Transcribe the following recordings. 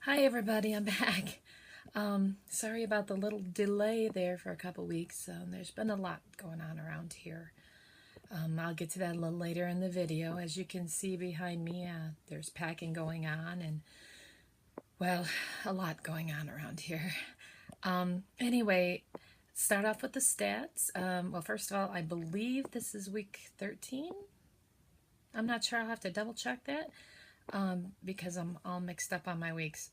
Hi everybody, I'm back. Sorry about the little delay there for a couple weeks. There's been a lot going on around here. I'll get to that a little later in the video. As you can see behind me, there's packing going on and, well, a lot going on around here. Anyway, start off with the stats. Well, first of all, I believe this is week 13. I'm not sure. I'll have to double check that because I'm all mixed up on my weeks.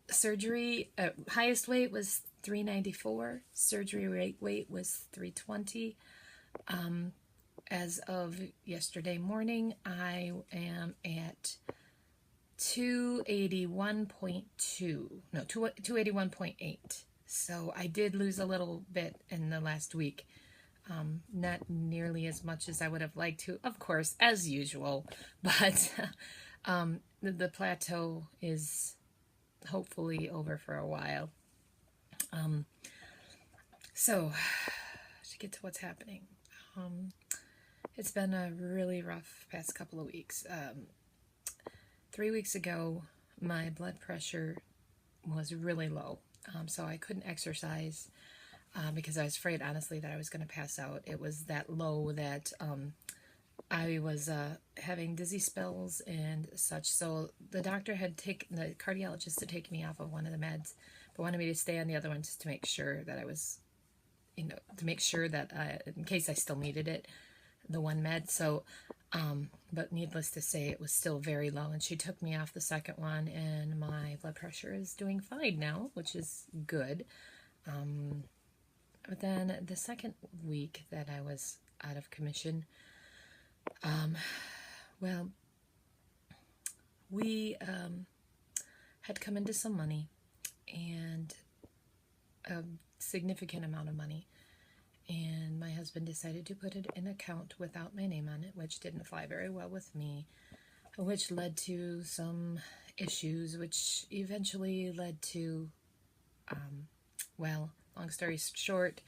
Surgery, highest weight was 394. Surgery weight was 320. As of yesterday morning, I am at 281.2. No, 281.8. So I did lose a little bit in the last week. Not nearly as much as I would have liked to, of course, as usual. But the plateau is hopefully over for a while. So, to get to what's happening, it's been a really rough past couple of weeks. 3 weeks ago, my blood pressure was really low, so I couldn't exercise because I was afraid, honestly, that I was going to pass out. It was that low that I was having dizzy spells and such. So the cardiologist had taken me off of one of the meds, but wanted me to stay on the other one just to make sure that I was, to make sure that in case I still needed it, the one med. So, but needless to say, it was still very low, and she took me off the second one, and my blood pressure is doing fine now, which is good. But then the second week that I was out of commission, well, we had come into some money, and a significant amount of money, and my husband decided to put it in an account without my name on it, which didn't fly very well with me, which led to some issues, which eventually led to, well, long story short,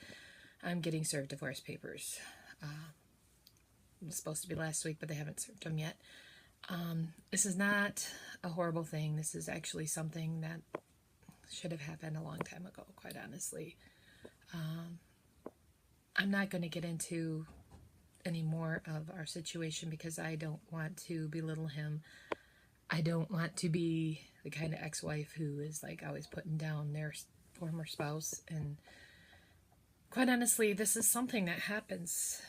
I'm getting served divorce papers. It was supposed to be last week, but they haven't served them yet. This is not a horrible thing. This is actually something that should have happened a long time ago, quite honestly. I'm not going to get into any more of our situation because I don't want to belittle him. I don't want to be the kind of ex-wife who is like always putting down their former spouse. And quite honestly, this is something that happens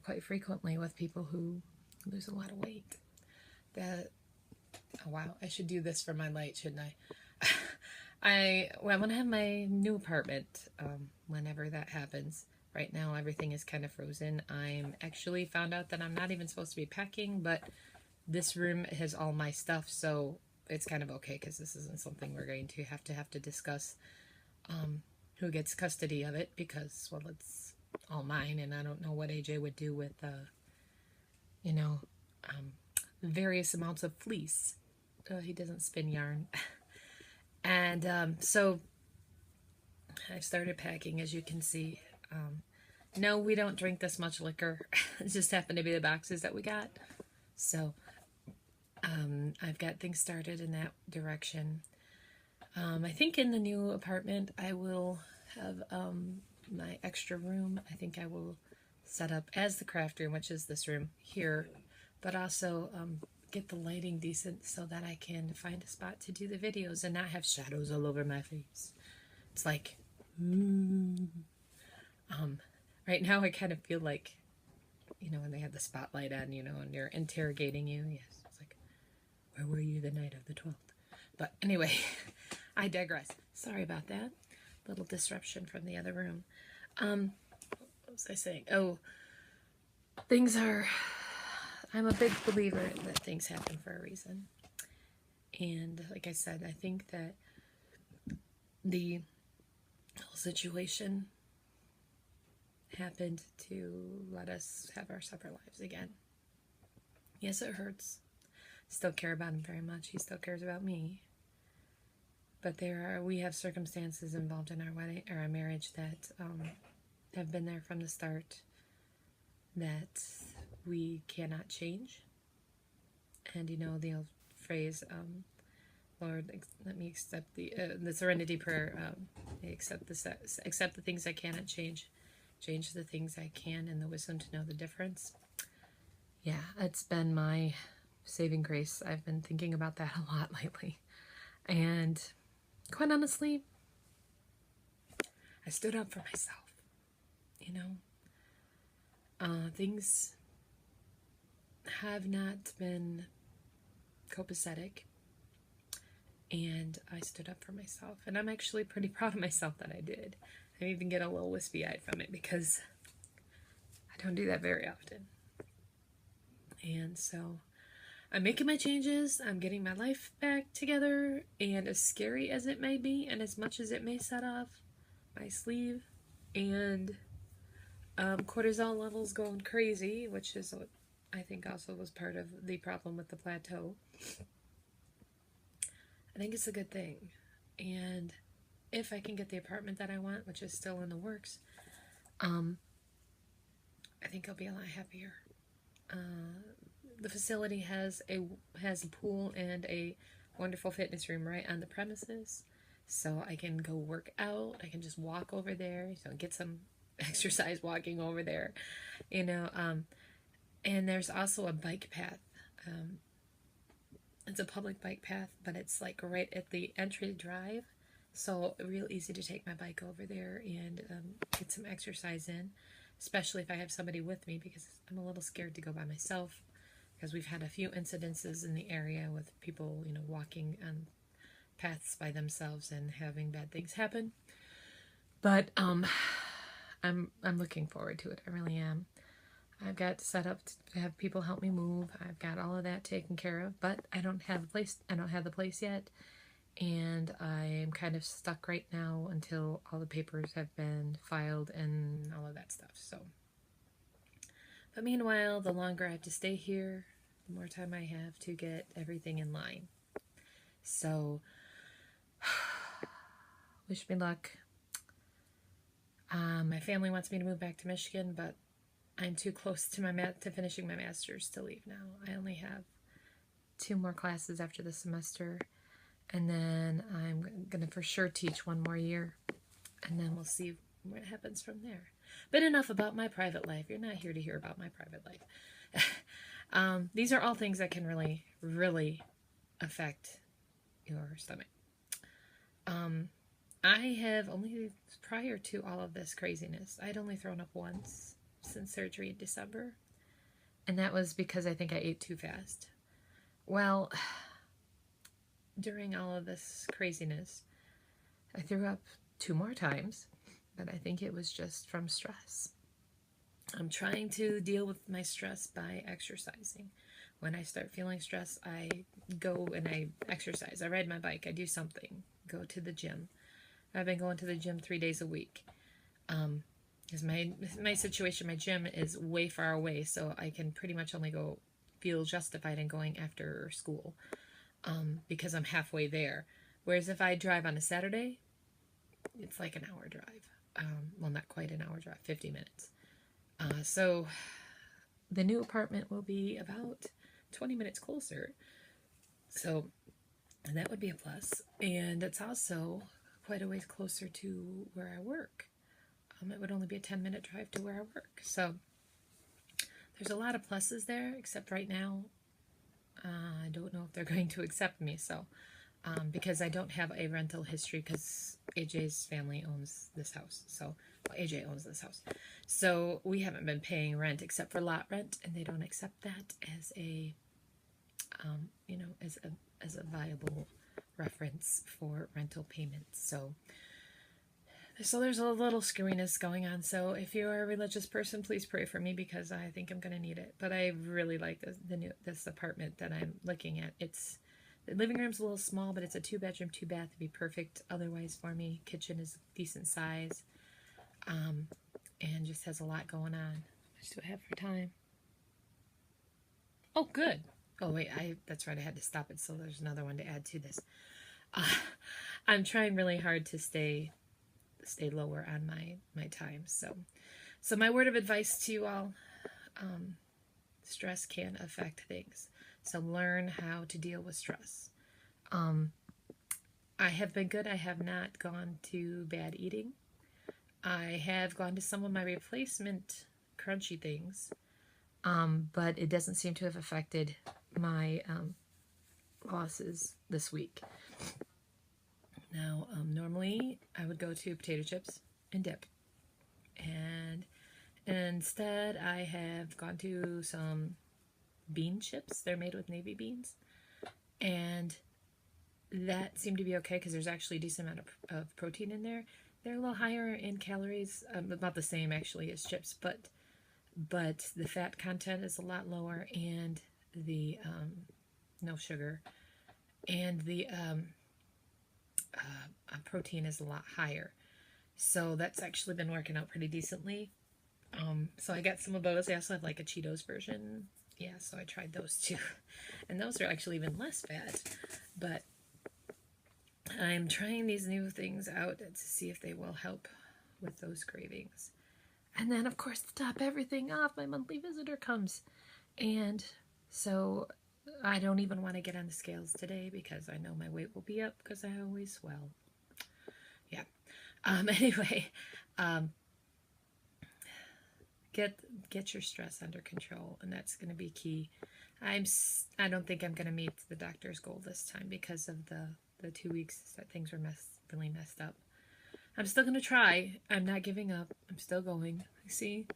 quite frequently with people who lose a lot of weight. Oh wow, I should do this for my light, shouldn't I? I'm going to have my new apartment whenever that happens. Right now, everything is kind of frozen. I'm actually found out that I'm not even supposed to be packing, but this room has all my stuff, so it's kind of okay because this isn't something we're going to have to discuss who gets custody of it because, well, it's all mine, and I don't know what AJ would do with, various amounts of fleece. He doesn't spin yarn. And so I started packing, as you can see. No, we don't drink this much liquor. It just happened to be the boxes that we got. So I've got things started in that direction. I think in the new apartment I will have my extra room. I think I will set up as the craft room, which is this room here, but also get the lighting decent so that I can find a spot to do the videos and not have shadows all over my face. It's like, right now I kind of feel like, when they have the spotlight on, and they're interrogating you. Yes, it's like, where were you the night of the 12th? But anyway, I digress. Sorry about that. Little disruption from the other room. What was I saying? Oh, I'm a big believer that things happen for a reason. And like I said, I think that the whole situation happened to let us have our separate lives again. Yes, it hurts. Still care about him very much. He still cares about me. But we have circumstances involved in our wedding or our marriage that have been there from the start that we cannot change. And the old phrase, Lord, let me accept the Serenity Prayer. Accept the things I cannot change. Change the things I can, and the wisdom to know the difference. Yeah, it's been my saving grace. I've been thinking about that a lot lately. And quite honestly, I stood up for myself. You know, things have not been copacetic, and I stood up for myself. And I'm actually pretty proud of myself that I did. I even get a little wispy-eyed from it because I don't do that very often. And so I'm making my changes. I'm getting my life back together. And as scary as it may be, and as much as it may set off my sleeve, and cortisol levels going crazy, which is what I think also was part of the problem with the plateau. I think it's a good thing. And if I can get the apartment that I want, which is still in the works, I think I'll be a lot happier. The facility has a pool and a wonderful fitness room right on the premises, so I can go work out. I can just walk over there, so get some exercise walking over there, you know. And there's also a bike path. It's a public bike path, but it's like right at the entry drive, so real easy to take my bike over there and get some exercise in, especially if I have somebody with me, because I'm a little scared to go by myself, because we've had a few incidences in the area with people, you know, walking on paths by themselves and having bad things happen. But I'm looking forward to it. I really am. I've got set up to have people help me move. I've got all of that taken care of, but I don't have the place. I don't have the place yet, and I'm kind of stuck right now until all the papers have been filed and all of that stuff. So, but meanwhile, the longer I have to stay here, the more time I have to get everything in line. So, wish me luck. My family wants me to move back to Michigan, but I'm too close to finishing my master's to leave now. I only have 2 more classes after the semester, and then I'm going to for sure teach 1 more year, and then we'll see what happens from there. But enough about my private life. You're not here to hear about my private life. These are all things that can really, really affect your stomach. I have only, prior to all of this craziness, I'd only thrown up once since surgery in December, and that was because I think I ate too fast. Well, during all of this craziness, I threw up 2 more times, but I think it was just from stress. I'm trying to deal with my stress by exercising. When I start feeling stress, I go and I exercise. I ride my bike. I do something. Go to the gym. I've been going to the gym 3 days a week. Because my situation, my gym is way far away, so I can pretty much only feel justified in going after school, because I'm halfway there. Whereas if I drive on a Saturday, it's like an hour drive. Well, not quite an hour drive, 50 minutes. So the new apartment will be about 20 minutes closer. So that would be a plus. And it's also quite a ways closer to where I work. It would only be a 10-minute drive to where I work. So there's a lot of pluses there, except right now, I don't know if they're going to accept me. So, because I don't have a rental history, because AJ's family owns this house. So, well, AJ owns this house. So we haven't been paying rent except for lot rent, and they don't accept that as a, as a viable reference for rental payments. So there's a little screwiness going on. So if you're a religious person, please pray for me, because I think I'm going to need it. But I really like this apartment that I'm looking at. The living room's a little small, but it's a 2-bedroom, 2-bath. It'd be perfect otherwise for me. Kitchen is decent size, and just has a lot going on. How much do I have for time? Oh, good. Oh, wait, that's right. I had to stop it, so there's another one to add to this. I'm trying really hard to stay lower on my time. So my word of advice to you all, stress can affect things. So learn how to deal with stress. I have been good. I have not gone to bad eating. I have gone to some of my replacement crunchy things, but it doesn't seem to have affected my losses this week. Now, normally I would go to potato chips and dip, and instead I have gone to some bean chips. They're made with navy beans, and that seemed to be okay because there's actually a decent amount of protein in there. They're a little higher in calories, about the same actually as chips, but the fat content is a lot lower, and the no sugar, and the protein is a lot higher. So that's actually been working out pretty decently. So I got some of those. I also have like a Cheetos version. Yeah, so I tried those too. And those are actually even less fat. But I'm trying these new things out to see if they will help with those cravings. And then, of course, to top everything off, my monthly visitor comes. And so I don't even want to get on the scales today because I know my weight will be up because I always swell. Yeah. Anyway, get your stress under control, and that's going to be key. I don't think I'm going to meet the doctor's goal this time because of the 2 weeks that things were really messed up. I'm still going to try. I'm not giving up. I'm still going. See?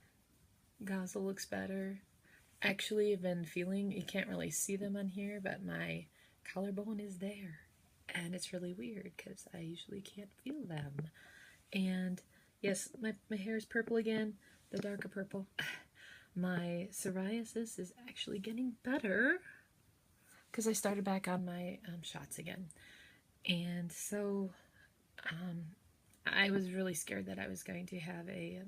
Gozzle looks better. Actually, I've been feeling, you can't really see them on here, but my collarbone is there. And it's really weird because I usually can't feel them. And yes, my hair is purple again, the darker purple. My psoriasis is actually getting better because I started back on my shots again. And so I was really scared that I was going to have a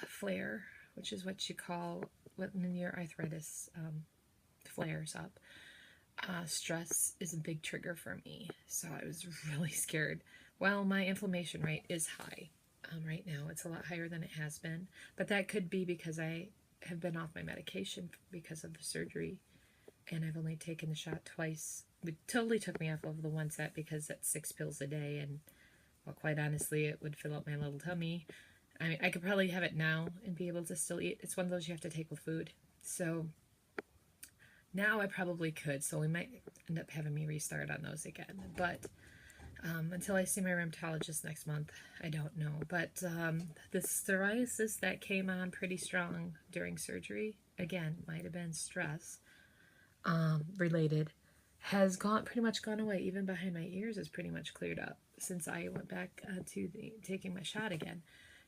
flare, which is what you call when your arthritis flares up. Stress is a big trigger for me, so I was really scared. Well, my inflammation rate is high right now. It's a lot higher than it has been, but that could be because I have been off my medication because of the surgery, and I've only taken the shot twice. It totally took me off of the one set because that's 6 pills a day, and well, quite honestly, it would fill up my little tummy. I mean, I could probably have it now and be able to still eat. It's one of those you have to take with food. So now I probably could, so we might end up having me restart on those again. But until I see my rheumatologist next month, I don't know. But the psoriasis that came on pretty strong during surgery, again, might have been stress related, has pretty much gone away. Even behind my ears is pretty much cleared up since I went back to taking my shot again.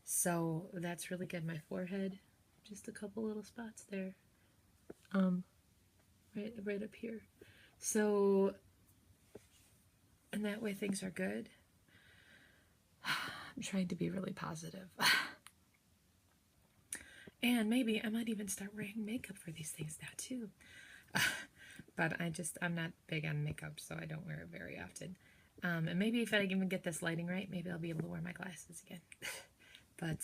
So that's really good. My forehead, just a couple little spots there, right up here. So, and that way things are good. I'm trying to be really positive. And maybe I might even start wearing makeup for these things now too. But I'm not big on makeup, so I don't wear it very often. And maybe if I even get this lighting right, maybe I'll be able to wear my glasses again. But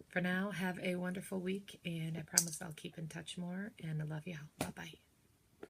for now, have a wonderful week, and I promise I'll keep in touch more, and I love you all. Bye-bye.